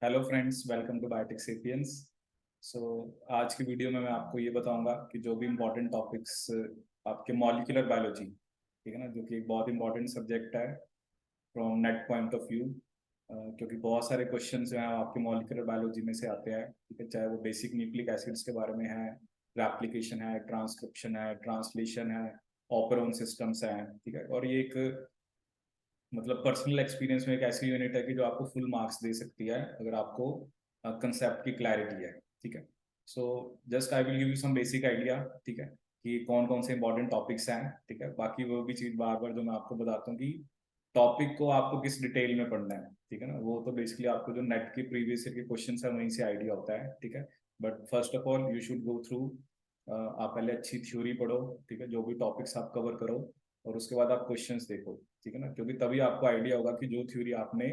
Hello friends, welcome to biotic sapiens. So आज की video में मैं आपको ये बताऊंगा कि जो भी इम्पोर्टेंट टॉपिक्स आपके मॉलिक्यूलर बायोलॉजी, ठीक है ना, जो कि एक बहुत इंपॉर्टेंट सब्जेक्ट है from net point of view, क्योंकि बहुत सारे क्वेश्चन जो हैं आपके मॉलिक्यूलर बायोलॉजी में से आते हैं। ठीक है, चाहे वो बेसिक न्यूक्लिक एसिड्स के बारे में है, रेप्लिकेशन है, ट्रांसक्रिप्शन है, ट्रांसलेशन है, ऑपरोन सिस्टम्स हैं। ठीक है, और ये एक मतलब पर्सनल एक्सपीरियंस में एक ऐसी यूनिट है कि जो आपको फुल मार्क्स दे सकती है अगर आपको कंसेप्ट की क्लैरिटी है। ठीक है, so just I will give you some basic idea, ठीक है, कि कौन कौन से इंपॉर्टेंट टॉपिक्स हैं। ठीक है, बाकी वो भी चीज़ बार बार जो मैं आपको बताता हूँ कि टॉपिक को आपको किस डिटेल में पढ़ना है। ठीक है ना, वो तो बेसिकली आपको जो नेट के प्रीवियस ईयर के क्वेश्चन है वहीं से आइडिया होता है। ठीक है, but first of all you should go through, आप पहले अच्छी थ्योरी पढ़ो। ठीक है, जो भी टॉपिक्स आप कवर करो, और उसके बाद आप क्वेश्चंस देखो। ठीक है ना, क्योंकि तभी आपको आइडिया होगा कि जो थ्योरी आपने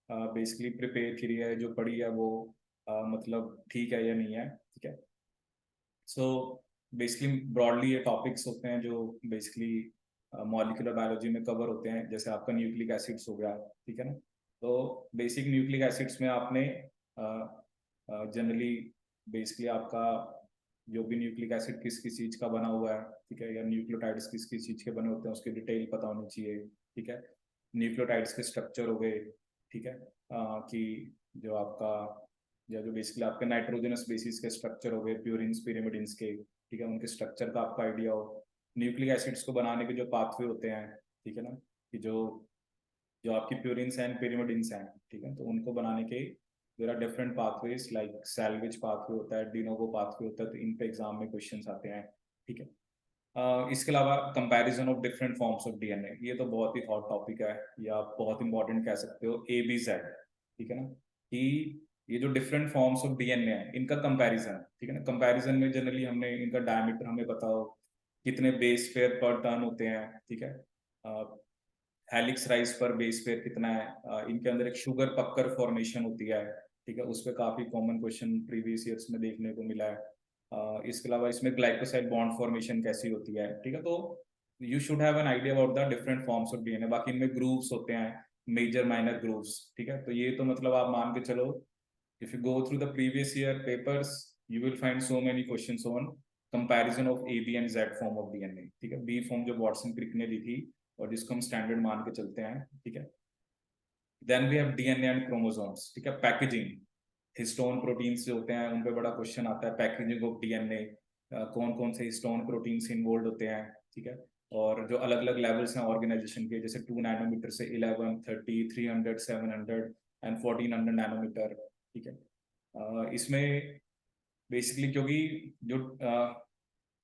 बेसिकली प्रिपेयर करी है, जो पढ़ी है, वो मतलब ठीक है या नहीं है। ठीक है, सो बेसिकली ब्रॉडली ये टॉपिक्स होते हैं जो बेसिकली मॉलिक्यूलर बायोलॉजी में कवर होते हैं। जैसे आपका न्यूक्लिक एसिड्स हो गया, ठीक है ना, तो बेसिक न्यूक्लिक एसिड्स में आपने जनरली बेसिकली आपका जो भी न्यूक्लिक एसिड किस किस चीज़ का बना हुआ है, ठीक है, या न्यूक्लियोटाइड्स किस किस चीज़ के बने होते हैं उसकी डिटेल पता होनी चाहिए। ठीक है, न्यूक्लियोटाइड्स के स्ट्रक्चर हो गए। ठीक है, कि जो आपका या जो बेसिकली आपके नाइट्रोजनस बेसिस के स्ट्रक्चर हो गए, प्यूरिन्स पिरिमिडिन्स के, ठीक है, उनके स्ट्रक्चर का आपका आइडिया हो। न्यूक्लिक एसिड्स को बनाने के जो पाथवे होते हैं, ठीक है ना, कि जो जो आपकी प्यूरिन्स एंड पिरिमिडिन्स हैं, ठीक है, तो उनको बनाने के there are different pathways, like salvage pathway होता है, डिनोवो पाथवे होता है, तो इन पे एग्जाम में क्वेश्चंस आते हैं। ठीक है, इसके अलावा comparison of different forms of DNA, ये तो बहुत ही हॉट टॉपिक है, या आप बहुत इंपॉर्टेंट कह सकते हो, ए बी जेड। ठीक है ना, कि ये जो डिफरेंट फॉर्म्स ऑफ डीएनए है इनका कंपैरिजन। ठीक है ना, कंपैरिजन में जनरली हमने इनका डायमीटर हमें बताओ, कितने बेस पेयर पर टर्न होते हैं। ठीक है, हेलिक्स राइज पर बेस पेयर कितना है, इनके अंदर एक शुगर पक्कर फॉर्मेशन होती है। ठीक है, उस पर काफी कॉमन क्वेश्चन प्रीवियस ईयर्स में देखने को मिला है। इसके अलावा इसमें ग्लाइकोसाइड बॉन्ड फॉर्मेशन कैसी होती है। ठीक है, तो you should have an idea about the different forms of DNA. बाकी इनमें ग्रूव्स होते हैं, मेजर माइनर ग्रूव्स। ठीक है, तो ये तो मतलब आप मान के चलो, if you go through the previous year papers, you will find so many questions on comparison of A, B and Z form of DNA। ठीक है, B फॉर्म जो वॉटसन क्रिक ने दी थी और जिसको हम स्टैंडर्ड मान के चलते हैं। ठीक है, then we have DNA and chromosomes. ठीक है, पैकेजिंग, हिस्टोन प्रोटीन्स जो होते हैं उन पे बड़ा क्वेश्चन आता है, पैकेजिंग ऑफ डीएनए, कौन कौन से हिस्टोन प्रोटीन्स इन्वॉल्व होते हैं। ठीक है, और जो अलग अलग लेवल्स हैं ऑर्गेनाइजेशन के, जैसे 2 नैनोमीटर से 11, 30, 300, 700 एंड 1400 नैनोमीटर। ठीक है, इसमें बेसिकली क्योंकि जो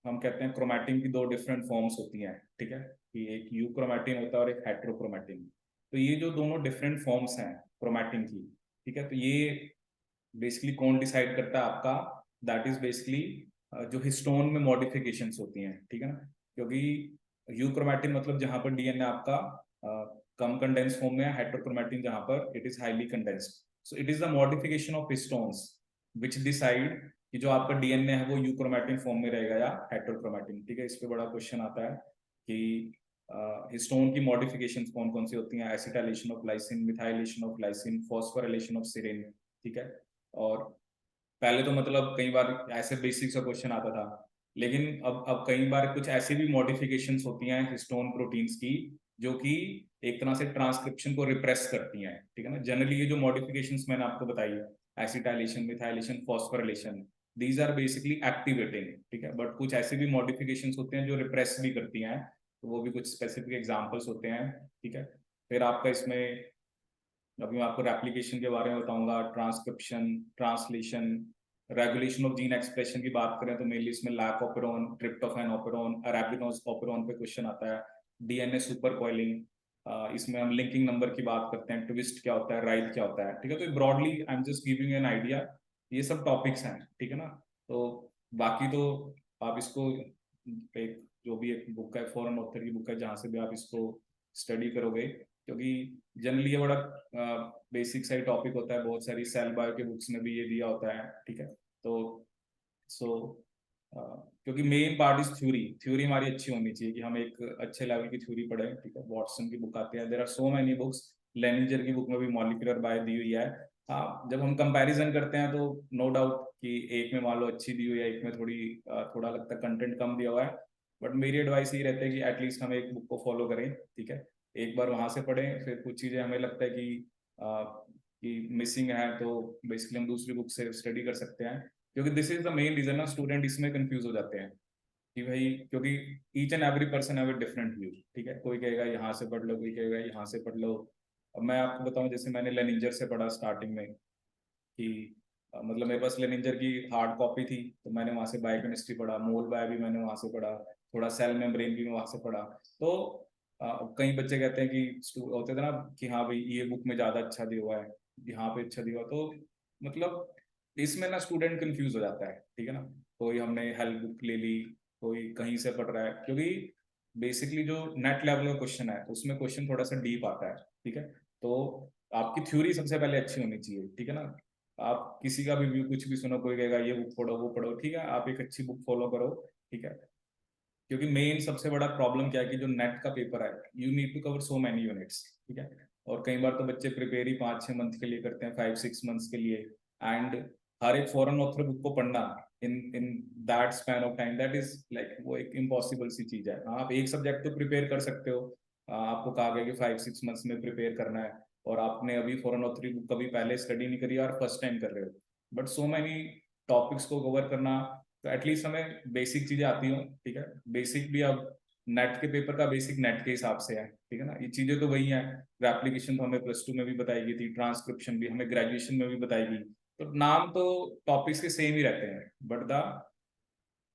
हम कहते हैं क्रोमैटिन की दो डिफरेंट फॉर्म्स होती हैं। ठीक है, कि एक यू क्रोमैटिन होता है और एक हेट्रोक्रोमैटिन। तो ये जो दोनों डिफरेंट फॉर्म्स हैं क्रोमैटिन की, ठीक है, तो ये बेसिकली कौन डिसाइड करता है आपका, दैट इज बेसिकली जो हिस्टोन में मॉडिफिकेशंस होती हैं। ठीक है ना, क्योंकि यू क्रोमैटिन मतलब जहां पर डीएनए आपका कम कंडेंस फॉर्म में है, हेट्रोक्रोमैटिन जहां पर it is highly condensed. So it is the modification of histones which decide कि जो आपका डीएनए है वो यूक्रोमैटिन फॉर्म में रहेगा या हेट्रोक्रोमैटिन। ठीक है, इस पे बड़ा क्वेश्चन आता है कि हिस्टोन की मॉडिफिकेशंस कौन कौन सी होती हैं, acetylation of lysine, methylation of lysine, phosphorylation of serine. ठीक है, और पहले तो मतलब कई बार ऐसे बेसिक सा क्वेश्चन आता था, लेकिन अब कई बार कुछ ऐसी भी मॉडिफिकेशंस होती हैं हिस्टोन प्रोटीन्स की जो कि एक तरह से ट्रांसक्रिप्शन को रिप्रेस करती हैं। ठीक है ना, जनरली ये जो मॉडिफिकेशंस मैंने आपको बताई, acetylation, methylation, phosphorylation, these are basically activating. ठीक है, बट कुछ ऐसे भी मॉडिफिकेशंस होते हैं जो रिप्रेस भी करती हैं, तो वो भी कुछ स्पेसिफिक एग्जांपल्स होते हैं। ठीक है, फिर आपका इसमें अभी मैं आपको रेप्लिकेशन के बारे में बताऊंगा, transcription, translation, regulation of gene expression की बात करें तो मेनली इसमें lac operon, tryptophan operon, arabinose operon पे क्वेश्चन आता है। डीएनए सुपर कॉइलिंग, इसमें हम लिंकिंग नंबर की बात करते हैं, ट्विस्ट क्या होता है, राइट क्या होता है। ठीक है, तो broadly I am just giving an idea, ये सब टॉपिक्स हैं। ठीक है ना, तो बाकी तो आप इसको एक जो भी एक बुक है, फॉरेन ऑथर की बुक है, जहाँ से भी आप इसको स्टडी करोगे, क्योंकि जनरली ये बड़ा बेसिक सा ही टॉपिक होता है, बहुत सारी सेल बायो के बुक्स में भी ये दिया होता है। ठीक है, तो सो क्योंकि main part is theory, theory हमारी अच्छी होनी चाहिए कि हम एक अच्छे लेवल की थ्योरी पढ़ें। ठीक है, वॉटसन की बुक आती है, there are so many books, Lehninger की बुक में भी मॉलिक्यूलर बायो दी हुई है, हाँ, जब हम कंपैरिजन करते हैं तो नो डाउट कि एक में मान लो अच्छी दी हुई है, एक में थोड़ा लगता है कंटेंट कम दिया हुआ है, बट मेरी एडवाइस ये रहती है कि एटलीस्ट हम एक बुक को फॉलो करें, ठीक है, एक बार वहां से पढ़ें, फिर कुछ चीजें हमें लगता है कि मिसिंग है तो बेसिकली हम दूसरी बुक से स्टडी कर सकते हैं, क्योंकि this is the main reason ना स्टूडेंट इसमें कंफ्यूज हो जाते हैं कि भाई, क्योंकि each and every person have a different view, ठीक है, कोई कहेगा यहाँ से पढ़ लो, कोई कहेगा यहाँ से पढ़ लो। अब मैं आपको बताऊं, जैसे मैंने लेनिंजर से पढ़ा स्टार्टिंग में कि मतलब मेरे पास लेनिंजर की हार्ड कॉपी थी, तो मैंने वहां से बायोकेमिस्ट्री पढ़ा, मोल बायो भी मैंने वहां से पढ़ा, थोड़ा सेल मेम्ब्रेन भी मैं वहां से पढ़ा। तो कई बच्चे कहते हैं कि होते थे ना कि हाँ भाई ये बुक में ज्यादा अच्छा दिया हुआ है, यहाँ पे अच्छा दिया हुआ, तो मतलब इसमें ना स्टूडेंट कंफ्यूज हो जाता है, ठीक है ना। कोई हमने हेल्प बुक ले ली, कोई कहीं से पढ़ रहा है, क्योंकि बेसिकली जो नेट लेवल का क्वेश्चन है उसमें क्वेश्चन थोड़ा सा डीप आता है, ठीक है। तो आपकी थ्योरी सबसे पहले अच्छी होनी चाहिए, ठीक है ना। आप किसी का भी व्यू कुछ भी सुनो, कोई कहेगा ये बुक पढ़ो वो पढ़ो, ठीक है, आप एक अच्छी बुक फॉलो करो, ठीक है। क्योंकि मेन सबसे बड़ा प्रॉब्लम क्या है कि जो नेट का पेपर है, you need to cover so many units, ठीक है। और कई बार तो बच्चे प्रिपेयर ही 5-6 मंथ के लिए करते हैं, 5-6 मंथ्स के लिए, एंड हर एक फॉरेन ऑथर बुक को पढ़ना in in that span of time, that is like वो एक इम्पॉसिबल सी चीज है। आप एक सब्जेक्ट तो प्रिपेयर कर सकते हो, आपको कहा गया कि 5-6 मंथ्स में प्रिपेयर करना है, और आपने अभी फॉरेन ऑथर बुक कभी पहले स्टडी नहीं करी और फर्स्ट टाइम कर रहे हो, बट सो मैनी टॉपिक्स को कवर करना, तो एटलीस्ट हमें बेसिक चीजें आती हो, ठीक है। बेसिक भी अब नेट के पेपर का बेसिक नेट के हिसाब से है, ठीक है ना, ये चीजें तो वही हैं। एप्लीकेशन तो हमें +2 में भी बताई गई थी, ट्रांसक्रिप्शन भी हमें ग्रेजुएशन में भी बताई गई, तो नाम तो टॉपिक्स के सेम ही रहते हैं, बट द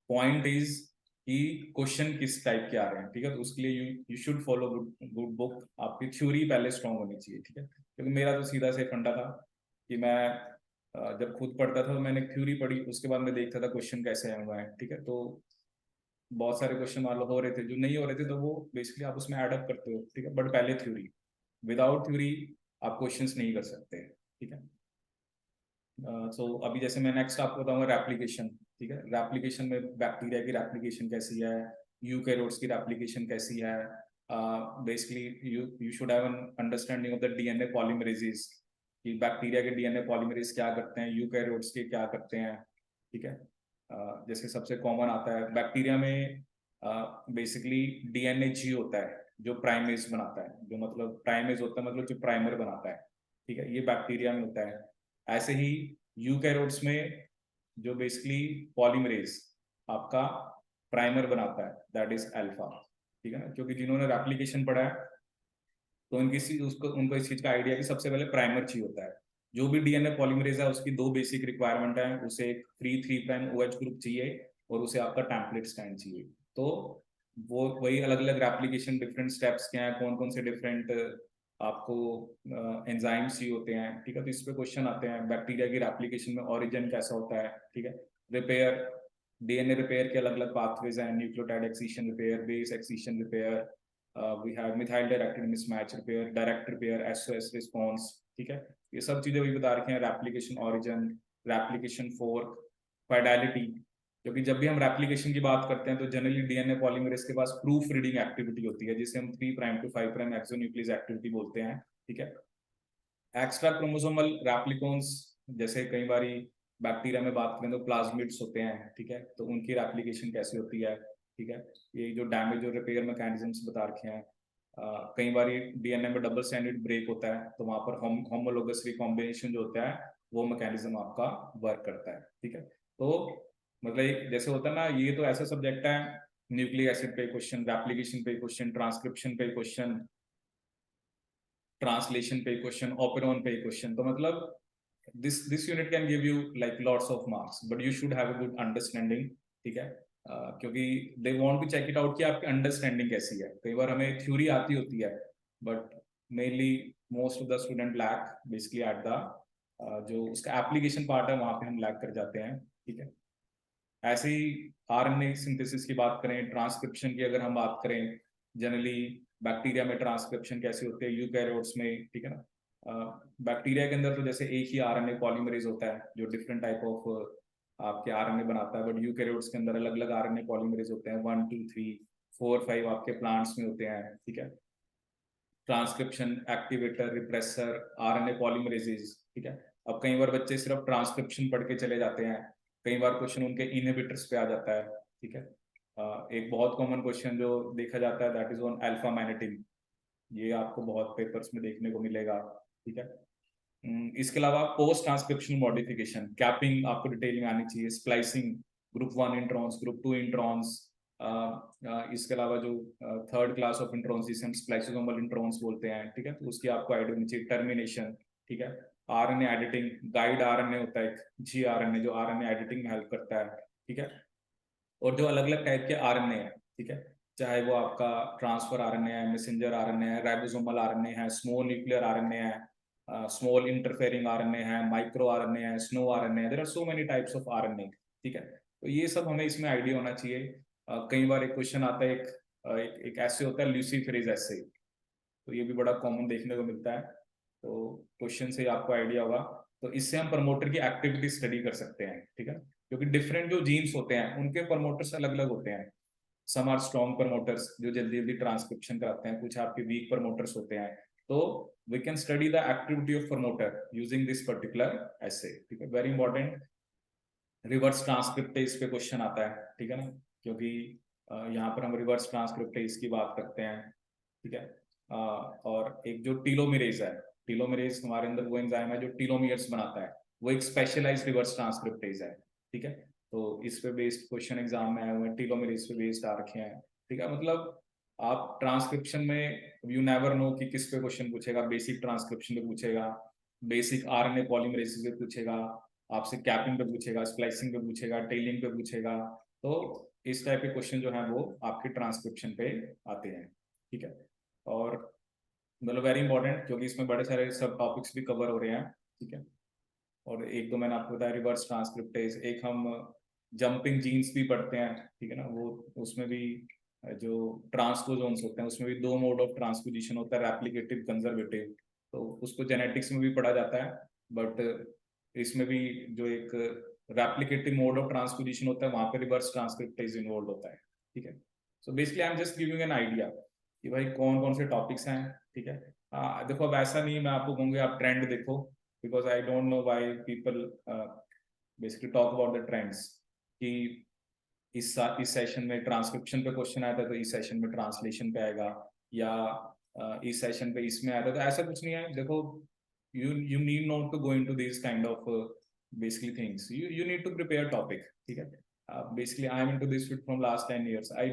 पॉइंट इज कि क्वेश्चन किस टाइप के आ रहे हैं, ठीक है। तो उसके लिए you should follow good book, आपकी थ्योरी पहले स्ट्रांग होनी चाहिए, ठीक है। क्योंकि मेरा तो सीधा से फंडा था कि मैं जब खुद पढ़ता था तो मैंने थ्योरी पढ़ी, उसके बाद मैं देखता था क्वेश्चन कैसे आए हुए हैं, ठीक है। तो बहुत सारे क्वेश्चन मान लो हो रहे थे, जो नहीं हो रहे थे तो वो बेसिकली आप उसमें ऐड अप करते हो, ठीक है, बट पहले थ्योरी, विदाउट थ्योरी आप क्वेश्चंस नहीं कर सकते, ठीक है। सो अभी जैसे मैं नेक्स्ट आपको बताऊंगा रेप्लिकेशन, ठीक है। रेप्लिकेशन में बैक्टीरिया की रेप्लिकेशन कैसी है, यूकैरियोट्स की रेप्लिकेशन कैसी है, basically you should have an understanding of the DNA polymerases, कि बैक्टीरिया के डीएनए पॉलीमरेज क्या करते हैं, यूकैरियोट्स के क्या करते हैं, ठीक है। जैसे सबसे कॉमन आता है बैक्टीरिया में, बेसिकली डीएनए जी होता है जो प्राइमेज बनाता है, जो मतलब प्राइमेज होता है मतलब जो प्राइमर बनाता है, ठीक है, ये बैक्टीरिया में होता है। ऐसे ही यूकैरियोट्स में जो बेसिकली पॉलीमरेज आपका प्राइमर बनाता है, दैट इज अल्फा, ठीक है ना। क्योंकि जिन्होंने रेप्लिकेशन पढ़ा है तो उनको इस चीज का आइडिया कि सबसे पहले प्राइमर चाहिए होता है। जो भी डीएनए पॉलीमरेज है उसकी दो बेसिक रिक्वायरमेंट है, उसे एक फ्री 3' OH ग्रुप चाहिए और उसे आपका टेम्पलेट स्टैंड चाहिए। तो वो वही अलग अलग रेप्लिकेशन डिफरेंट स्टेप्स क्या है, कौन कौन से डिफरेंट आपको एंजाइम्स चाहिए होते हैं, ठीक है। तो इस पे क्वेश्चन आते हैं, बैक्टीरिया की रेप्लिकेशन में ओरिजिन कैसा होता है, ठीक है। रिपेयर, डीएनए रिपेयर के अलग अलग पाथवेज हैं, nucleotide excision repair, base excision repair, we have methyl directed mismatch repair, direct repair, SOS response, ठीक है। ये सब चीजें भी बता रखी हैं, replication origin, replication fork, fidelity. क्योंकि जब भी हम रेप्लिकेशन की बात करते हैं तो जनरली डीएनए पॉलीमरेज के पास प्रूफ रीडिंग एक्टिविटी होती है, जिसे हम 3' to 5' एक्सोन्यूक्लियस एक्टिविटी बोलते हैं, ठीक है। एक्स्ट्रा क्रोमोसोमल रेप्लिकोन्स, जैसे कई बार बैक्टीरिया में बात करें तो प्लाज्मिड्स होते हैं, ठीक है, तो उनकी रेप्लिकेशन कैसी होती है, ठीक है। ये जो डैमेज और रिपेयर मैकेनिज्म्स बता रखे हैं। कई बार डीएनए में डबल स्टैंडर्ड ब्रेक होता है, तो वहां पर होमोलोगस रिकॉम्बिनेशन जो होता है वो मैकेनिज्म आपका वर्क करता है, ठीक है। तो मतलब जैसे होता है ना, ये तो ऐसा सब्जेक्ट है, न्यूक्लिक एसिड पे क्वेश्चन, रेप्लिकेशन पे क्वेश्चन, ट्रांसक्रिप्शन पे क्वेश्चन, ट्रांसलेशन पे क्वेश्चन, ओपेरॉन पे क्वेश्चन, तो मतलब this unit can give you like lots of marks, but you should have a good understanding, ठीक है। क्योंकि they want to check it out कि आपकी अंडरस्टैंडिंग कैसी है। कई बार हमें थ्योरी आती होती है, but mainly most of the student lack basically at the जो उसका एप्लीकेशन पार्ट है वहां पे हम लैक कर जाते हैं, ठीक है। ऐसे ही आरएनए सिंथेसिस की बात करें, ट्रांसक्रिप्शन की अगर हम बात करें, जनरली बैक्टीरिया में ट्रांसक्रिप्शन कैसे होते हैं, यूकैरियोट्स में, ठीक है ना। बैक्टीरिया के अंदर तो जैसे एक ही आरएनए पॉलीमरेज होता है जो डिफरेंट टाइप ऑफ आपके आरएनए बनाता है, बट यूकैरियोट्स के अंदर अलग अलग आरएनए पॉलीमरेज होते हैं, 1 2 3 4 5 आपके प्लांट्स में होते हैं, ठीक है। Transcription, activator, repressor, RNA polymerases, ठीक है। अब कई बार बच्चे सिर्फ ट्रांसक्रिप्शन पढ़ के चले जाते हैं, कई बार क्वेश्चन उनके इनहिबिटर्स पे आ जाता है, ठीक है। एक बहुत कॉमन क्वेश्चन जो देखा जाता है that is on alpha magnetic, ये आपको बहुत पेपर्स में देखने को मिलेगा, ठीक है। इसके अलावा पोस्ट ट्रांसक्रिप्शन मॉडिफिकेशन, कैपिंग आपको डिटेल में आनी चाहिए, splicing, group 1 introns, group 2 introns, इसके अलावा जो थर्ड क्लास ऑफ इंट्रॉन्स जिसे हम स्प्लाइसोसोमल इंट्रॉन्स बोलते हैं, ठीक है, तो उसकी आपको आइडिया होनी चाहिए, टर्मिनेशन, ठीक है। आरएनए एडिटिंग, गाइड आरएनए होता है, जी आरएनए जो आरएनए एडिटिंग में हेल्प करता है, ठीक है। और जो अलग अलग टाइप के आरएनए है, ठीक है, चाहे वो आपका ट्रांसफर आरएनए है, मैसेंजर आरएनए है, राइबोसोमल आरएनए है, स्मॉल न्यूक्लियर आरएनए है, स्मॉल इंटरफेयरिंग आरएनए है, माइक्रो आरएनए है, स्नो आरएनए है, there are so many types of RNA, ठीक है। तो ये सब हमें इसमें आइडिया होना चाहिए। कई बार एक क्वेश्चन आता है, एक ऐसे होता है ल्यूसीफेरेज ऐसे, तो ये भी बड़ा कॉमन देखने को मिलता है, तो क्वेश्चन से आपको आइडिया होगा। तो इससे हम प्रमोटर की एक्टिविटी स्टडी कर सकते हैं, ठीक है, क्योंकि डिफरेंट जो जीन्स होते हैं उनके प्रमोटर्स अलग अलग होते हैं। सम आर स्ट्रॉन्ग प्रमोटर्स जो जल्दी जल्दी ट्रांसक्रिप्शन कराते हैं, कुछ आपके वीक प्रमोटर्स होते हैं, तो we can study the activity of promoter using this particular assay, ठीक है। वेरी इंपॉर्टेंट, रिवर्स ट्रांसक्रिप्टेज पे क्वेश्चन आता है, ठीक है ना, क्योंकि यहाँ पर हम रिवर्स ट्रांसक्रिप्टेज की बात करते हैं, ठीक है। और एक जो टीलोमेरेज है, टीलोमेरेज हमारे अंदर वो एंजाइम है जो टीलोमियर्स बनाता है, वो एक स्पेशलाइज्ड रिवर्स ट्रांसक्रिप्टेज है, ठीक है। तो इस पे बेस्ड क्वेश्चन एग्जाम में आए हुए हैं, टीलोमेरेज पे बेस्ड आ रखे हैं, ठीक है। मतलब आप ट्रांसक्रिप्शन में यू नेवर नो कि किस पे क्वेश्चन पूछेगा, बेसिक ट्रांसक्रिप्शन पे पूछेगा, बेसिक आरएनए पॉलीमरेसिस पे पूछेगा, आपसे कैपिंग पे पूछेगा, स्प्लाइसिंग पे पूछेगा, टेलिंग पे पूछेगा, तो इस टाइप के क्वेश्चन जो है वो आपके ट्रांसक्रिप्शन पे आते हैं, ठीक है। और मतलब वेरी इंपॉर्टेंट, क्योंकि इसमें बड़े सारे सब टॉपिक्स भी कवर हो रहे हैं, ठीक है। और एक दो मैंने आपको बताया, रिवर्स ट्रांसक्रिप्टेज, एक हम जंपिंग जीन्स भी पढ़ते हैं, ठीक है ना, वो उसमें भी जो ट्रांसपोजोन्स होते हैं उसमें भी दो मोड ऑफ ट्रांसपोजिशन होता है, रेप्लिकेटिव, कंजर्वेटिव, तो उसको जेनेटिक्स में भी पढ़ा जाता है, बट इसमें भी जो एक रेप्लिकेटिव मोड ऑफ ट्रांसपोजिशन होता है वहां पे रिवर्स ट्रांसक्रिप्टेज इन्वॉल्व होता है, ठीक है। So basically I am just giving an idea कि भाई कौन कौन से टॉपिक्स हैं, ठीक है। देखो अब ऐसा नहीं मैं आपको कहूँगा आप ट्रेंड देखो, because I don't know why people basically talk about the trends, कि इस सेशन में ट्रांसक्रिप्शन पे क्वेश्चन आया था तो इस सेशन में ट्रांसलेशन पे आएगा, या इस सेशन पे इसमें आया था, तो ऐसा कुछ नहीं है। देखो you need not to go into these kind of basically things, you need to prepare topic, ठीक है। Basically I am into this field from last 10 years, I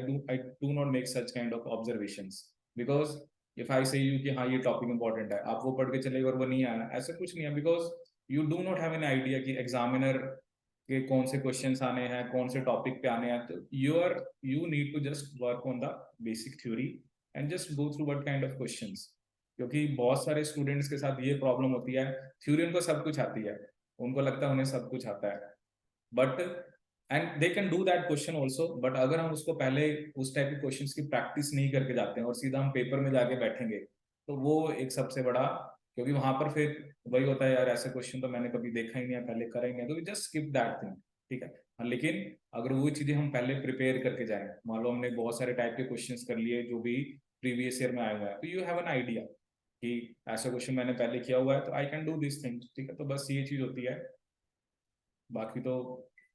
do not make such kind of observations, because if I say you कि हाँ ये topic important है, आप वो पढ़ के चले और वो नहीं आया, ऐसा कुछ नहीं है, because you do not have an idea कि एग्जामिनर के कौन से क्वेश्चंस आने हैं, कौन से टॉपिक पे आने हैं, तो you need to just work on the basic theory and just go through what kind of questions, क्योंकि बहुत सारे स्टूडेंट्स के साथ ये प्रॉब्लम होती है, थ्योरी उनको सब कुछ आती है, उनको लगता है उन्हें सब कुछ आता है, but and they can do that question also, but अगर हम उसको पहले उस टाइप के क्वेश्चंस की प्रैक्टिस नहीं करके जाते हैं और सीधा हम पेपर में जाके बैठेंगे, तो वो एक सबसे बड़ा, क्योंकि वहां पर फिर वही होता है, यार ऐसे क्वेश्चन तो मैंने कभी देखा ही नहीं है, पहले करा ही नहीं है, तो we just skip that thing, ठीक है। लेकिन अगर वो चीजें हम पहले प्रिपेयर करके जाए, मान लो हमने बहुत सारे टाइप के क्वेश्चंस कर लिए जो भी प्रीवियस ईयर में आए हुए हैं, तो यू हैव एन आइडिया कि ऐसा क्वेश्चन मैंने पहले किया हुआ है, तो I can do this thing, ठीक है। तो बस ये चीज होती है, बाकी तो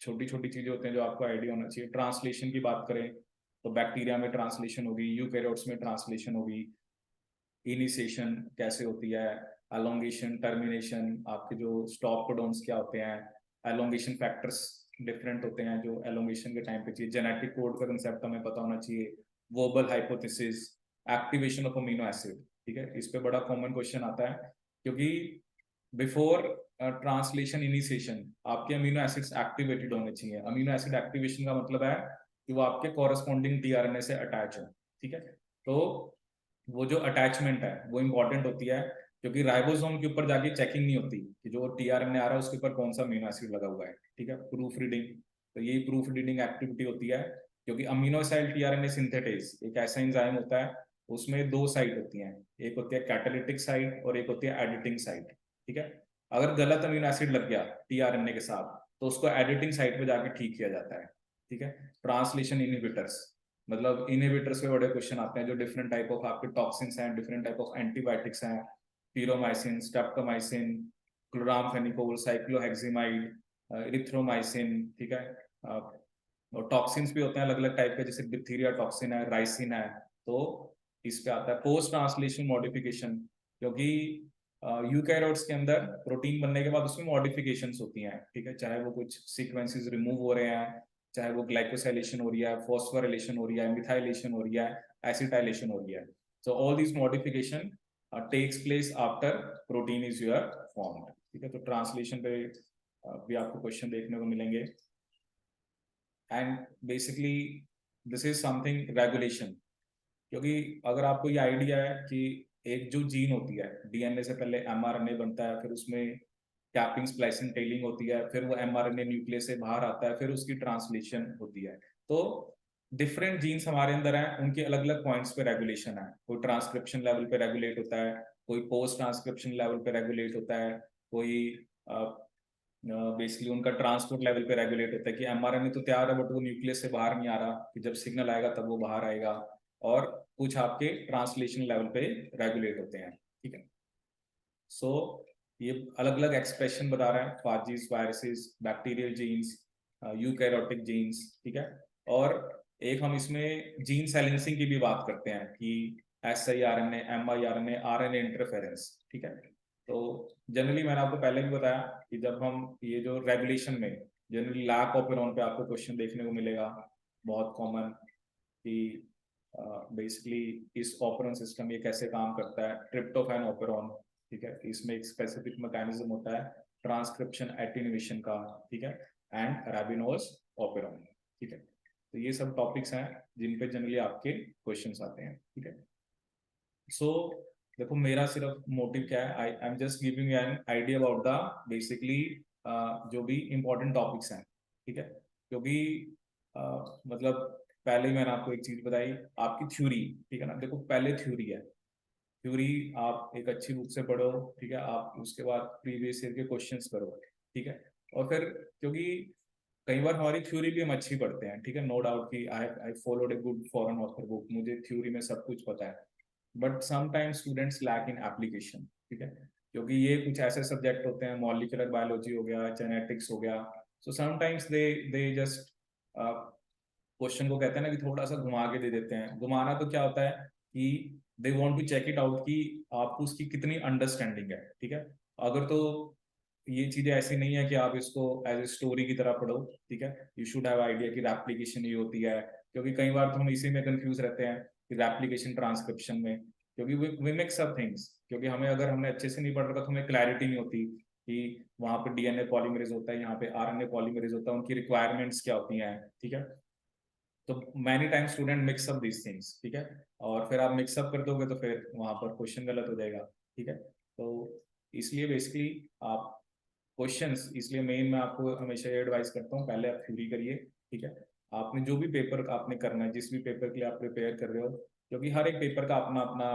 छोटी छोटी चीजें होती हैं जो आपको आइडिया होना चाहिए। ट्रांसलेशन की बात करें तो बैक्टीरिया में ट्रांसलेशन होगी, यूकैरियोट्स में ट्रांसलेशन होगी, इनिशिएशन कैसे होती है, एलोंगेशन, टर्मिनेशन, आपके जो स्टॉप कोडॉन्स क्या होते हैं, एलोंगेशन फैक्टर्स डिफरेंट होते हैं जो एलोंगेशन के टाइम पे चाहिए, जेनेटिक कोड का कंसेप्ट हमें पता होना चाहिए, verbal hypothesis, activation of amino acid, ठीक है। इस पे बड़ा कॉमन क्वेश्चन आता है, क्योंकि बिफोर ट्रांसलेशन इनिशिएशन आपके अमीनो एसिड्स एक्टिवेटेड होने चाहिए। अमीनो एसिड एक्टिवेशन का मतलब है कि वो आपके कॉरेस्पॉन्डिंग टीआरएनए से अटैच हो, ठीक है। तो वो जो अटैचमेंट है वो इंपॉर्टेंट होती है, क्योंकि राइबोसोम के ऊपर जाके चेकिंग नहीं होती कि जो टीआरएनए आ रहा है उसके ऊपर कौन सा अमीनो एसिड लगा हुआ है, ठीक है, प्रूफ रीडिंग। तो यही प्रूफ रीडिंग एक्टिविटी होती है, क्योंकि अमीनो एसिड टीआरएनए सिंथेटेज एक ऐसा एंजाइम होता है, उसमें दो साइड होती हैं, एक होती है कैटालिटिक साइड और एक होती है एडिटिंग साइड, ठीक है। अगर गलत अमीनो एसिड लग गया टीआरएनए के साथ तो उसको एडिटिंग साइड पे जाके ठीक किया जाता है, ठीक है। ट्रांसलेशन इनहिबिटर्स, मतलब इनहिबिटर्स पे बड़े क्वेश्चन आते हैं, जो डिफरेंट टाइप ऑफ आपके टॉक्सिन्स हैं, डिफरेंट टाइप ऑफ एंटीबायोटिक्स हैं, पीरोमाइसिन, स्ट्रेप्टोमाइसिन, क्लोरामफेनिकोल, साइक्लोहेक्सिमाइड, इरिथ्रोमाइसिन, ठीक है। और टॉक्सिन्स भी होते हैं अलग अलग टाइप के, जैसे डिप्थीरिया टॉक्सिन है, राइसिन है। तो इस पे आता है पोस्ट ट्रांसलेशन मॉडिफिकेशन, क्योंकि यूकैरियोट्स के अंदर प्रोटीन बनने के बाद उसमें मॉडिफिकेशंस होती हैं, ठीक है। चाहे वो कुछ सीक्वेंसेस रिमूव हो रहे हैं, चाहे वो ग्लाइकोसाइलेशन हो रही है, फॉस्फोराइलेशन हो रही है, मिथाइलेशन हो रही है, एसिटाइलेशन हो रही है। So all this modification takes place after protein is your formed, ठीक है। तो ट्रांसलेशन पे भी आपको क्वेश्चन देखने को मिलेंगे। And basically this is something regulation, क्योंकि अगर आपको ये आइडिया है कि एक जो जीन होती है, डीएनए से पहले एमआरएनए बनता है, फिर उसमें कैपिंग स्प्लाइसिंग टेलिंग होती है, फिर वो एमआरएनए न्यूक्लियस से बाहर आता है, फिर उसकी ट्रांसलेशन होती है। तो डिफरेंट जीन्स हमारे अंदर हैं, उनके अलग अलग पॉइंट्स पे रेगुलेशन है। कोई ट्रांसक्रिप्शन लेवल पे रेगुलेट होता है, कोई पोस्ट ट्रांसक्रिप्शन लेवल पे रेगुलेट होता है, कोई बेसिकली उनका ट्रांसपोर्ट लेवल पे रेगुलेट होता है कि एमआरएनए तो तैयार है बट वो न्यूक्लियस से बाहर नहीं आ रहा, कि जब सिग्नल आएगा तब वो बाहर आएगा। और कुछ आपके ट्रांसलेशन लेवल पे रेगुलेट होते हैं, ठीक है। सो ये अलग अलग एक्सप्रेशन बता रहे हैं, phages, viruses, bacterial genes, eukaryotic genes, ठीक है। और एक हम इसमें जीन साइलेंसिंग की भी बात करते हैं कि siRNA, miRNA, RNA इंटरफेरेंस, ठीक है। तो जनरली मैंने आपको पहले भी बताया कि जब हम ये जो रेगुलेशन में जनरली लैक ऑपेरॉन पे आपको क्वेश्चन देखने को मिलेगा बहुत कॉमन, कि बेसिकली इस ऑपेरॉन सिस्टम ये कैसे काम करता है, ट्रिप्टोफैन ऑपेरॉन, ठीक है। इसमें एक स्पेसिफिक मैकेनिज्म होता है ट्रांसक्रिप्शन एटेन्यूएशन का, ठीक है, एंड राबिनोज ऑपेरॉन, ठीक है। तो ये सब टॉपिक्स हैं जिन पे जनरली आपके क्वेश्चंस आते हैं, ठीक है। सो देखो मेरा सिर्फ मोटिव क्या है, I am just giving an idea about the basically जो भी इम्पोर्टेंट टॉपिक्स हैं, ठीक है। क्योंकि मतलब पहले ही मैंने आपको एक चीज बताई, आपकी थ्योरी, ठीक है ना। देखो पहले थ्योरी है, थ्योरी आप एक अच्छी बुक से पढ़ो, ठीक है। आप उसके बाद प्रीवियस ईयर के क्वेश्चंस करो, ठीक है। और फिर क्योंकि कई बार हमारी थ्योरी भी हम अच्छी पढ़ते हैं, ठीक है, नो डाउट कि I followed a good foreign author book, मुझे थ्योरी में सब कुछ पता है, but sometimes students lack in application, ठीक है। क्योंकि ये कुछ ऐसे सब्जेक्ट होते हैं, मॉलिक्यूलर बायोलॉजी हो गया, जेनेटिक्स हो गया, so sometimes they just question को कहते हैं ना कि थोड़ा सा घुमा के दे देते हैं। घुमाना तो क्या होता है कि they want to check it out कि आपको उसकी कितनी अंडरस्टैंडिंग है, ठीक है। अगर तो ये चीजें ऐसी नहीं है कि आप इसको एज ए स्टोरी की तरह पढ़ो, ठीक है। यू शुड हैव आइडिया कि रेप्लिकेशन ये होती है, क्योंकि कई बार तो हम इसी में कंफ्यूज रहते हैं कि रेप्लिकेशन ट्रांसक्रिप्शन में, क्योंकि वी मिक्स अप थिंग्स, क्योंकि हमें अगर हमने अच्छे से नहीं पढ़ रखा तो हमें क्लैरिटी नहीं होती कि वहां पे डीएनए पॉलीमरेज होता है, यहाँ पे आरएनए पॉलीमरेज होता है, उनकी रिक्वायरमेंट्स क्या होती हैं, ठीक है। तो many time student mix up these things, ठीक है। और फिर आप मिक्स अप कर दोगे तो फिर वहां पर क्वेश्चन गलत हो जाएगा, ठीक है। तो इसलिए बेसिकली आप क्वेश्चंस, इसलिए मेन मैं आपको हमेशा ये एडवाइस करता हूँ, पहले आप थ्योरी करिए, ठीक है। आपने जो भी पेपर आपने करना है, जिस भी पेपर के लिए आप प्रिपेयर कर रहे हो, क्योंकि हर एक पेपर का अपना अपना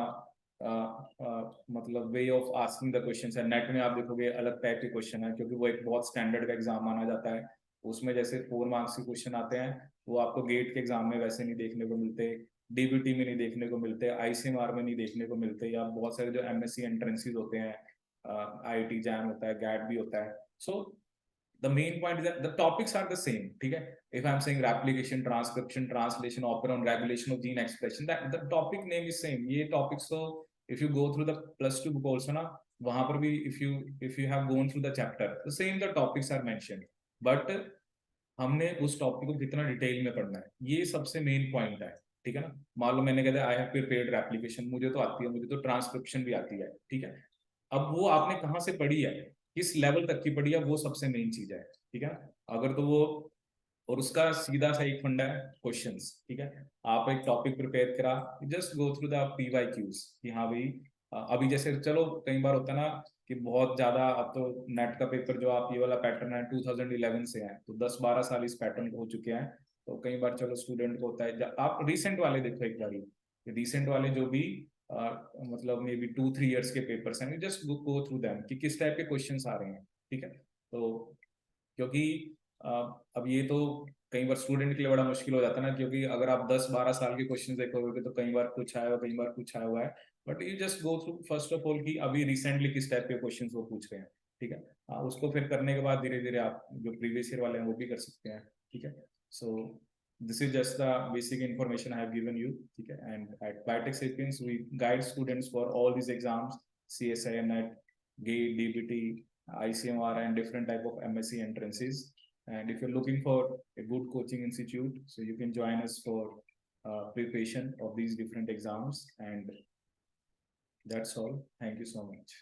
मतलब way of asking the questions है। नेट में आप देखोगे अलग टाइप के क्वेश्चन है, क्योंकि वो एक बहुत स्टैंडर्ड का एग्जाम माना जाता है। उसमें जैसे 4 मार्क्स के क्वेश्चन आते हैं, वो आपको गेट के एग्जाम में वैसे नहीं देखने को मिलते, डीबीटी में नहीं देखने को मिलते, आईसीएमआर में नहीं देखने को मिलते, या बहुत सारे जो एमएससी एंट्रेंसेस होते हैं, आईआईटी जैम होता है, गैट भी होता है। सो the main point is that the topics are the same, ठीक है। if I'm saying replication, transcription, translation, operon, regulation of gene expression, that the topic name is same, ये topics तो if you go through the +2 book also ना, वहां पर भी if you have gone through the chapter, the same the topics are mentioned, but हमने उस topic को कितना डिटेल में पढ़ना है, ये सबसे मेन पॉइंट है, ठीक है ना। मान लो मैंने कहता आई हैव प्रिपेयर्ड रेप्लिकेशन, मुझे तो आती है, मुझे तो ट्रांसक्रिप्शन भी आती है, ठीक है। अब वो आपने कहाँ से पढ़ी है, किस लेवल तक की पढ़ी है, वो सबसे मेन चीज है, ठीक है। अगर तो वो, और उसका सीधा सा एक फंडा है क्वेश्चंस, ठीक है। आप एक टॉपिक प्रिपेयर करा, just go through the PYQs कि हाँ भाई अभी जैसे चलो कई बार होता है ना कि बहुत ज्यादा, अब तो नेट का पेपर जो आप ये वाला पैटर्न है 2011 से है, तो 10-12 साल इस पैटर्न को हो चुके हैं। तो कई बार चलो स्टूडेंट को होता है, आप रिसेंट वाले देखो एक बार, रिसेंट वाले जो भी मतलब मे बी 2-3 ईयर्स के पेपर्स हैं, जस्ट गो थ्रू देम कि किस टाइप के क्वेश्चंस आ रहे हैं, ठीक है। तो क्योंकि अब ये तो कई बार स्टूडेंट के लिए बड़ा मुश्किल हो जाता है ना, क्योंकि अगर आप 10-12 साल के क्वेश्चन देखोगे तो कई बार कुछ आया हुआ, कई बार कुछ आया हुआ है, but you just go through first of all कि अभी रिसेंटली किस टाइप के क्वेश्चन वो पूछ रहे हैं, ठीक है। उसको फिर करने के बाद धीरे धीरे आप जो प्रीवियस ईयर वाले हैं वो भी कर सकते हैं, ठीक है। सो this is just the basic information I have given you, ठीक है। And at Biotech Sapiens we guide students for all these exams, CSI, NET, GATE, DBT, ICMR and different type of MSc entrances. And if you're looking for a good coaching institute, so you can join us for preparation of these different exams. And that's all. Thank you so much.